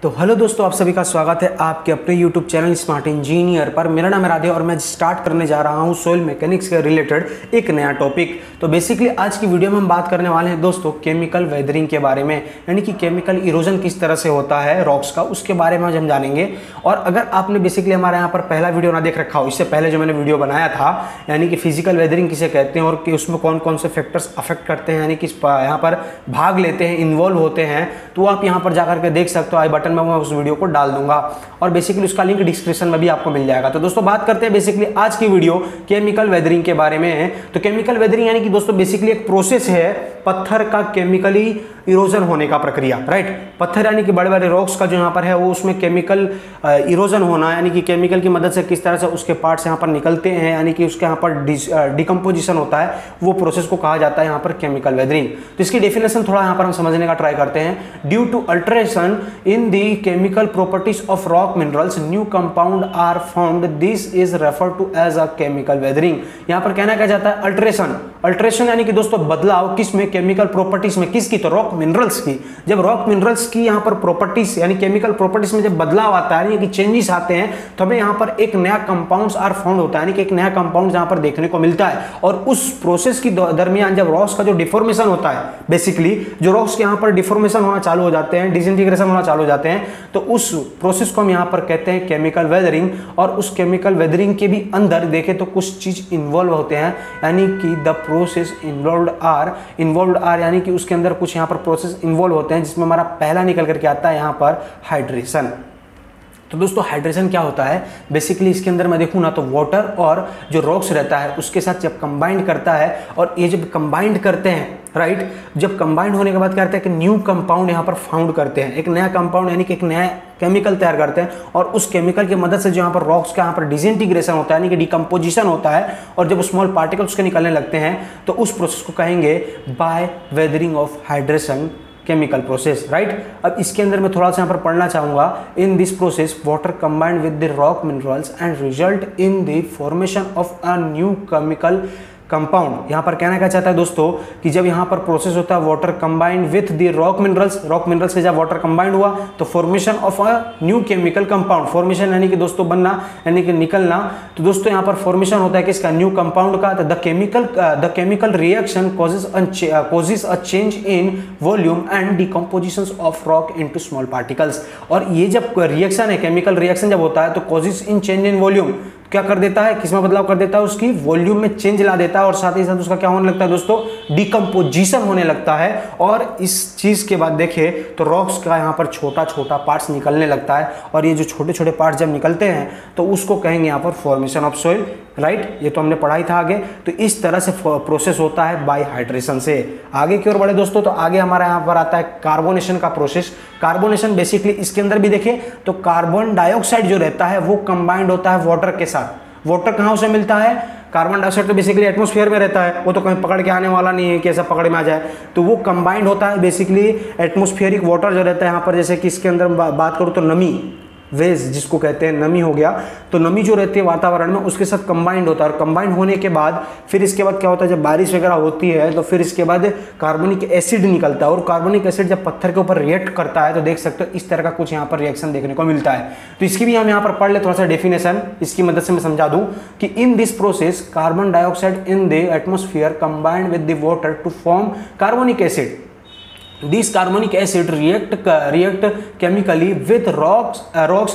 तो हेलो दोस्तों, आप सभी का स्वागत है आपके अपने YouTube चैनल स्मार्ट इंजीनियर पर। मेरा नाम है राधे और मैं स्टार्ट करने जा रहा हूं सोइल मैकेनिक्स के रिलेटेड एक नया टॉपिक। तो बेसिकली आज की वीडियो में हम बात करने वाले हैं दोस्तों केमिकल वेदरिंग के बारे में, यानी कि केमिकल इरोजन किस तरह से होता है रॉक्स का, उसके बारे में आज हम जानेंगे। और अगर आपने बेसिकली हमारे यहाँ पर पहला वीडियो ना देख रखा हो, इससे पहले जो मैंने वीडियो बनाया था यानी कि फिजिकल वेदरिंग किसे कहते हैं और कि उसमें कौन कौन से फैक्टर्स अफेक्ट करते हैं, यानी कि यहाँ पर भाग लेते हैं, इन्वॉल्व होते हैं, तो आप यहाँ पर जाकर के देख सकते हो। आई बटन में मैं उस वीडियो को डाल दूंगा और बेसिकली उसका लिंक डिस्क्रिप्शन में भी आपको मिल जाएगा। तो दोस्तों बात करते हैं बेसिकली आज की वीडियो केमिकल वेदरिंग के बारे में है। तो केमिकल वेदरिंग यानी कि दोस्तों बेसिकली एक प्रोसेस है पत्थर का केमिकली इरोजन होने का प्रक्रिया, राइट। पत्थर यानी कि बड़े बड़े रॉक्स का जो यहाँ पर है वो उसमें केमिकल इरोजन होना, यानी कि केमिकल की मदद से किस तरह से उसके पार्ट्स यहाँ पर निकलते हैं, यानी कि उसके यहाँ पर डिकम्पोजिशन होता है, वो प्रोसेस को कहा जाता है यहाँ पर केमिकल वेदरिंग। तो इसकी डेफिनेशन थोड़ा यहाँ पर हम समझने का ट्राई करते हैं। Due to alteration in the chemical properties of rock minerals new compound are found, this is refer to as a chemical weathering. यहाँ पर कहना क्या जाता है अल्टरेशन। अल्टरेशन यानी कि दोस्तों बदलाव, किसमें? केमिकल प्रॉपर्टीज में। किसकी? तो रॉक मिनरल्स की। जब रॉक मिनरल्स की यहाँ पर प्रॉपर्टीज यानी केमिकल प्रॉपर्टीज में जब बदलाव आता है, यानी कि चेंजेस आते हैं, तो हमें यहाँ पर एक नया कंपाउंड्स आर फाउंड होता है, यानी कि एक नया कंपाउंड यहाँ पर देखने को मिलता है। और उस प्रोसेस की दरमियान जब रॉक्स का जो डिफॉर्मेशन होता है, बेसिकली जो रॉक्स के यहाँ पर डिफॉर्मेशन होना चालू हो जाते हैं, डिसइंटीग्रेशन होना चालू हो जाते हैं, तो उस प्रोसेस को हम यहाँ पर कहते हैं केमिकल वेदरिंग। और उस केमिकल वेदरिंग के भी अंदर देखें तो कुछ चीज इन्वॉल्व होते हैं, यानी कि द प्रोसेस इन्वॉल्व्ड आर यानी कि उसके अंदर कुछ यहाँ पर प्रोसेस इन्वॉल्व होते हैं, जिसमें हमारा पहला निकल करके आता है यहाँ पर हाइड्रेशन। तो दोस्तों हाइड्रेशन क्या होता है? बेसिकली इसके अंदर मैं देखूँ ना तो वाटर और जो रॉक्स रहता है उसके साथ जब कंबाइंड करता है, और ये जब कंबाइंड करते हैं, राइट, जब कंबाइंड होने के बाद क्या करते हैं कि न्यू कंपाउंड यहाँ पर फाउंड करते हैं, एक नया कंपाउंड यानी कि एक नया केमिकल तैयार करते हैं। और उस केमिकल की मदद से जो यहाँ पर रॉक्स का यहाँ पर डिसइंटीग्रेशन होता है, यानी कि डिकम्पोजिशन होता है, और जब स्मॉल पार्टिकल्स उसके निकलने लगते हैं तो उस प्रोसेस को कहेंगे by weathering of hydration chemical process, right. अब इसके अंदर मैं थोड़ा सा यहाँ पर पढ़ना चाहूंगा। इन this process water combined with the rock minerals and result in the formation of a new chemical compound. यहाँ पर कहना क्या चाहता है दोस्तों कि जब यहाँ पर प्रोसेस होता है water combined with the rock minerals के जब वाटर कंबाइंड हुआ तो formation of a new chemical compound. Formation यानी कि दोस्तों बनना, यानी कि निकलना। तो दोस्तों यहाँ पर फॉर्मेशन होता है किसका? न्यू कंपाउंड का। The chemical reaction causes a change in volume and decomposition of rock into small particles. और ये जब रिएक्शन है, केमिकल रिएक्शन जब होता है तो causes in change in volume क्या कर देता है, किसमें बदलाव कर देता है? उसकी वॉल्यूम में चेंज ला देता है, और साथ ही साथ उसका क्या होने लगता है दोस्तों? डिकम्पोजिशन होने लगता है। और इस चीज के बाद देखें तो रॉक्स का यहाँ पर छोटा छोटा पार्ट्स निकलने लगता है, और ये जो छोटे छोटे पार्ट्स जब निकलते हैं तो उसको कहेंगे यहाँ पर फॉर्मेशन ऑफ सोइल, राइट। ये तो हमने पढ़ाई था आगे। तो इस तरह से प्रोसेस होता है बाय हाइड्रेशन से। आगे की ओर बढ़े दोस्तों तो आगे हमारा यहाँ पर आता है कार्बोनेशन का प्रोसेस। कार्बोनेशन बेसिकली इसके अंदर भी देखें तो कार्बन डाइऑक्साइड जो रहता है वो कंबाइंड होता है वाटर के साथ। वाटर कहाँ से मिलता है? कार्बन डाइऑक्साइड तो बेसिकली एटमॉस्फेयर में रहता है, वो तो कहीं पकड़ के आने वाला नहीं है कि ऐसा पकड़ में आ जाए, तो वो कंबाइंड होता है बेसिकली एटमॉस्फेरिक वाटर जो रहता है यहाँ पर। जैसे कि इसके अंदर बात करूँ तो नमी, वेज जिसको कहते हैं, नमी हो गया, तो नमी जो रहती है वातावरण में उसके साथ कंबाइंड होता है। और कंबाइंड होने के बाद फिर इसके बाद क्या होता है, जब बारिश वगैरह होती है तो फिर इसके बाद कार्बोनिक एसिड निकलता है, और कार्बोनिक एसिड जब पत्थर के ऊपर रिएक्ट करता है तो देख सकते हो इस तरह का कुछ यहाँ पर रिएक्शन देखने को मिलता है। तो इसकी भी हम यहाँ पर पढ़ ले थोड़ा सा डेफिनेशन, इसकी मदद से मैं समझा दूं कि in this process carbon dioxide in the atmosphere combined with the water to form carbonic acid. This carbonic acid react chemically with rocks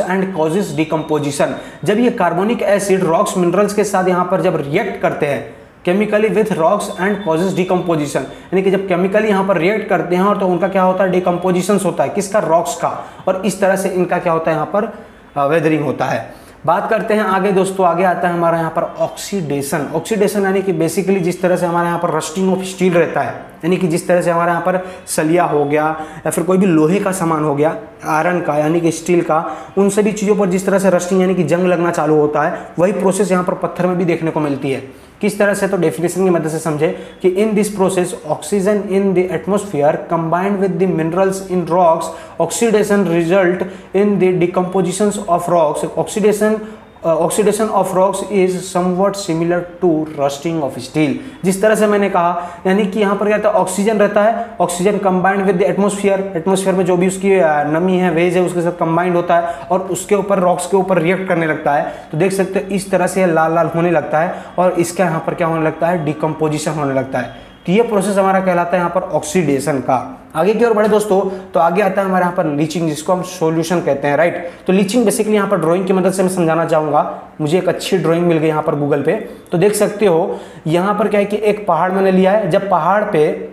and causes decomposition। जब ये कार्बोनिक एसिड रॉक्स मिनरल्स के साथ यहाँ पर जब रिएक्ट करते हैं chemically with rocks and causes decomposition, यानी कि जब केमिकली यहाँ पर रिएक्ट करते हैं और तो उनका क्या होता है? डिकम्पोजिशन होता है। किसका? रॉक्स का। और इस तरह से इनका क्या होता है? यहाँ पर वेदरिंग होता है। बात करते हैं आगे दोस्तों। आगे आता है हमारा यहाँ पर ऑक्सीडेशन। ऑक्सीडेशन यानी कि बेसिकली जिस तरह से हमारे यहाँ पर रस्टिंग ऑफ स्टील रहता है, यानी कि जिस तरह से हमारे यहाँ पर सलिया हो गया या फिर कोई भी लोहे का सामान हो गया, आयरन का यानी कि स्टील का, उन सभी चीज़ों पर जिस तरह से रस्टिंग यानी कि जंग लगना चालू होता है, वही प्रोसेस यहाँ पर पत्थर में भी देखने को मिलती है। किस तरह से? तो डेफिनेशन की मदद से समझे कि in this process oxygen in the atmosphere combined with the minerals in rocks, oxidation result in the decomposition of rocks. Oxidation oxidation of rocks is somewhat similar to rusting of steel. जिस तरह से मैंने कहा, यानी कि यहाँ पर क्या रहता है, ऑक्सीजन रहता है, oxygen combined with the atmosphere, atmosphere में जो भी उसकी नमी है, वेज है, उसके साथ कंबाइंड होता है और उसके ऊपर, रॉक्स के ऊपर रिएक्ट करने लगता है। तो देख सकते हैं इस तरह से लाल लाल होने लगता है और इसका यहाँ पर क्या होने लगता है, डिकम्पोजिशन होने लगता है। तो ये प्रोसेस हमारा कहलाता है यहाँ पर ऑक्सीडेशन का। आगे की ओर बढ़े दोस्तों, तो आगे आता है हमारे यहाँ पर लीचिंग, जिसको हम सॉल्यूशन कहते हैं, राइट। तो लीचिंग बेसिकली यहाँ पर ड्राइंग की मदद से मैं समझाना चाहूँगा। मुझे एक अच्छी ड्राइंग मिल गई यहाँ पर गूगल पे, तो देख सकते हो यहाँ पर क्या है कि एक पहाड़ मैंने लिया है। जब पहाड़ पे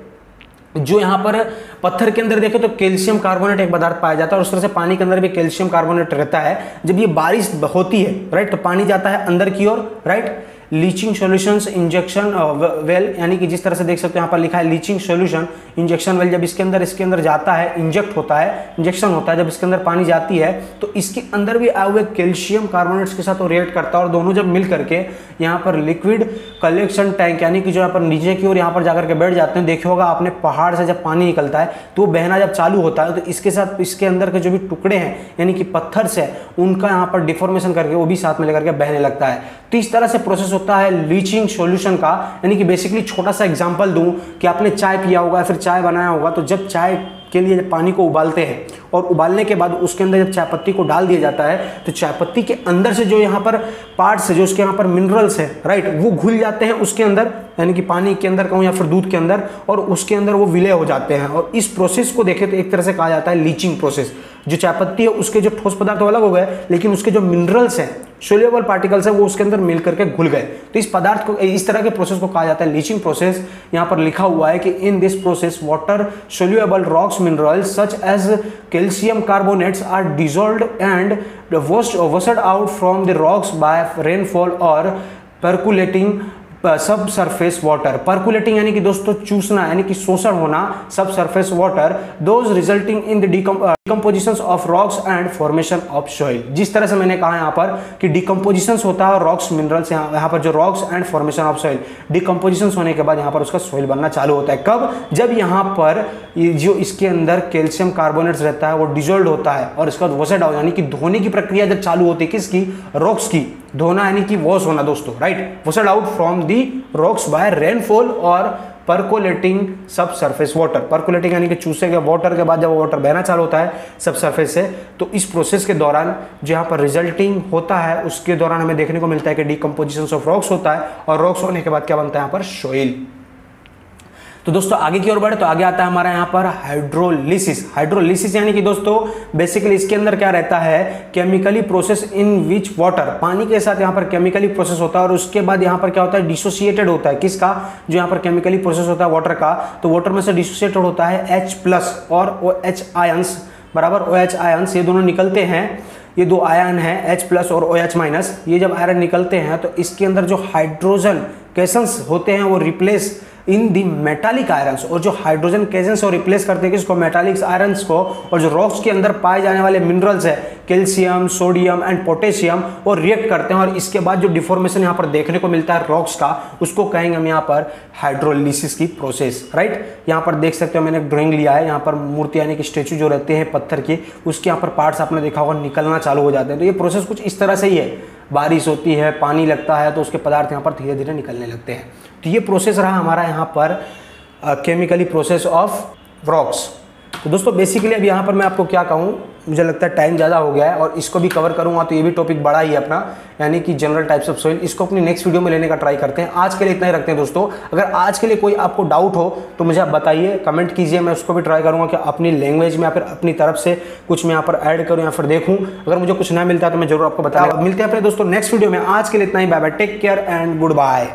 जो यहाँ पर पत्थर के अंदर देखे तो कैल्शियम कार्बोनेट एक पदार्थ पाया जाता है और उस तरह से पानी के अंदर भी कैल्शियम कार्बोनेट रहता है। जब ये बारिश होती है, राइट, तो पानी जाता है अंदर की ओर, right. Leaching solutions injection well, यानी कि जिस तरह से देख सकते हो यहाँ पर लिखा है लीचिंग सॉल्यूशन इंजेक्शन वेल, जब इसके अंदर जाता है, इंजेक्ट होता है, इंजेक्शन होता है, जब इसके अंदर पानी जाती है तो इसके अंदर भी आए हुए कैल्शियम कार्बोनेट्स के साथ वो रिएक्ट करता है और दोनों जब मिल करके यहाँ पर लिक्विड कलेक्शन टैंक, यानी कि जो यहाँ पर नीचे की ओर यहाँ पर जाकर के बैठ जाते हैं। देखिए होगा आपने, पहाड़ से जब पानी निकलता है तो वो बहना जब चालू होता है तो इसके साथ इसके अंदर के जो भी टुकड़े हैं, यानी कि पत्थर से, उनका यहाँ पर डिफॉर्मेशन करके वो भी साथ में लेकर के बहने लगता है। तो इस तरह से प्रोसेस होता है लीचिंग सॉल्यूशन का। यानी कि बेसिकली छोटा सा एग्जांपल दूं कि आपने चाय पिया होगा, फिर चाय बनाया होगा, तो जब चाय के लिए जब पानी को उबालते हैं और उबालने के बाद उसके अंदर जब चाय पत्ती को डाल दिया जाता है तो चाय पत्ती के अंदर से जो यहाँ पर पार्ट्स है, जो उसके यहाँ पर मिनरल्स है, राइट, वो घुल जाते हैं उसके अंदर, यानी कि पानी के अंदर कहूँ या फिर दूध के अंदर, और उसके अंदर वो विलय हो जाते हैं। और इस प्रोसेस को देखें तो एक तरह से कहा जाता है लीचिंग प्रोसेस। जो चाय पत्ती है उसके जो ठोस पदार्थ अलग हो गए, लेकिन उसके जो मिनरल्स हैं, सोल्यूबल पार्टिकल्स है, वो उसके अंदर मिल करके घुल गए। तो इस पदार्थ को, इस तरह के प्रोसेस को कहा जाता है लीचिंग प्रोसेस। यहाँ पर लिखा हुआ है कि in this process water soluble rocks minerals such as calcium carbonates are dissolved and washed out from the rocks by rainfall or percolating sub surface water. Percolating यानी कि दोस्तों चूसना, यानी कि शोषण होना, sub surface water, those resulting in the decompositions of rocks and formation of soil. जिस तरह से मैंने कहा यहाँ पर कि डिकम्पोजिशंस होता है रॉक्स मिनरल्स, यहाँ पर जो rocks and formation of soil, decompositions होने के बाद यहाँ पर उसका सॉइल बनना चालू होता है। कब? जब यहाँ पर जो इसके अंदर कैल्शियम कार्बोनेट्स रहता है वो डिजोल्व होता है और इसका वॉशड आउट, यानी कि धोने की प्रक्रिया जब चालू होती है, किसकी? रॉक्स की। धोना यानी कि वॉश होना दोस्तों, right, washed out from the rocks bye rainfall और परकोलेटिंग सब सरफेस वाटर। परकोलेटिंग यानी कि चूसे गए वाटर के बाद जब वो वाटर बहना चालू होता है सब सरफेस से, तो इस प्रोसेस के दौरान जो यहाँ पर रिजल्टिंग होता है उसके दौरान हमें देखने को मिलता है कि डिकम्पोजिशन ऑफ रॉक्स होता है और रॉक्स होने के बाद क्या बनता है यहाँ पर? सॉइल। तो दोस्तों आगे की ओर बढ़े तो आगे आता है हमारा यहाँ पर हाइड्रोलिसिस। हाइड्रोलिसिस यानी कि दोस्तों बेसिकली इसके अंदर क्या रहता है? Chemically process in which water, पानी के साथ यहाँ पर केमिकली प्रोसेस होता है और उसके बाद यहाँ पर क्या होता है? डिसोसिएटेड होता है। किसका? जो यहाँ पर केमिकली प्रोसेस होता है वाटर का, तो वाटर में से डिसोसिएटेड होता है H+ और OH आयंस बराबर OH आयंस, ये दोनों निकलते हैं। ये दो आयन है H+ और OH-। ये जब आयरन निकलते हैं तो इसके अंदर जो हाइड्रोजन कैशंस होते हैं वो रिप्लेस इन दी मेटालिक आयरन्स, और जो हाइड्रोजन कैशंस को रिप्लेस करते हैं किसको? मेटालिक आयरन्स को। और जो रॉक्स के अंदर पाए जाने वाले मिनरल्स है कैल्शियम, सोडियम एंड पोटेशियम, वो रिएक्ट करते हैं और इसके बाद जो डिफॉर्मेशन यहाँ पर देखने को मिलता है रॉक्स का, उसको कहेंगे हम यहाँ पर हाइड्रोलिसिस की प्रोसेस, राइट। यहाँ पर देख सकते हो मैंने एक ड्राइंग लिया है, यहाँ पर मूर्ति यानी कि स्टेचू जो रहते हैं पत्थर के, उसके यहाँ पर पार्ट्स आपने देखा होगा निकलना चालू हो जाते हैं। तो ये प्रोसेस कुछ इस तरह से ही है, बारिश होती है, पानी लगता है तो उसके पदार्थ यहाँ पर धीरे धीरे निकलने लगते हैं। तो ये प्रोसेस रहा हमारा यहाँ पर केमिकली प्रोसेस ऑफ रॉक्स। तो दोस्तों बेसिकली अब यहाँ पर मैं आपको क्या कहूँ, मुझे लगता है टाइम ज़्यादा हो गया है और इसको भी कवर करूँगा तो ये भी टॉपिक बड़ा ही है अपना, यानी कि जनरल टाइप्स ऑफ सॉइल। इसको अपनी नेक्स्ट वीडियो में लेने का ट्राई करते हैं। आज के लिए इतना ही रखते हैं दोस्तों। अगर आज के लिए कोई आपको डाउट हो तो मुझे आप बताइए, कमेंट कीजिए, मैं उसको भी ट्राई करूँगा कि अपनी लैंग्वेज में या फिर अपनी तरफ से कुछ मैं यहाँ पर ऐड करूँ या फिर देखूँ। अगर मुझे कुछ ना मिलता तो मैं जरूर आपको बताऊँ। मिलते हैं अपने दोस्तों नेक्स्ट वीडियो में। आज के लिए इतना ही, bye bye, take care and good bye.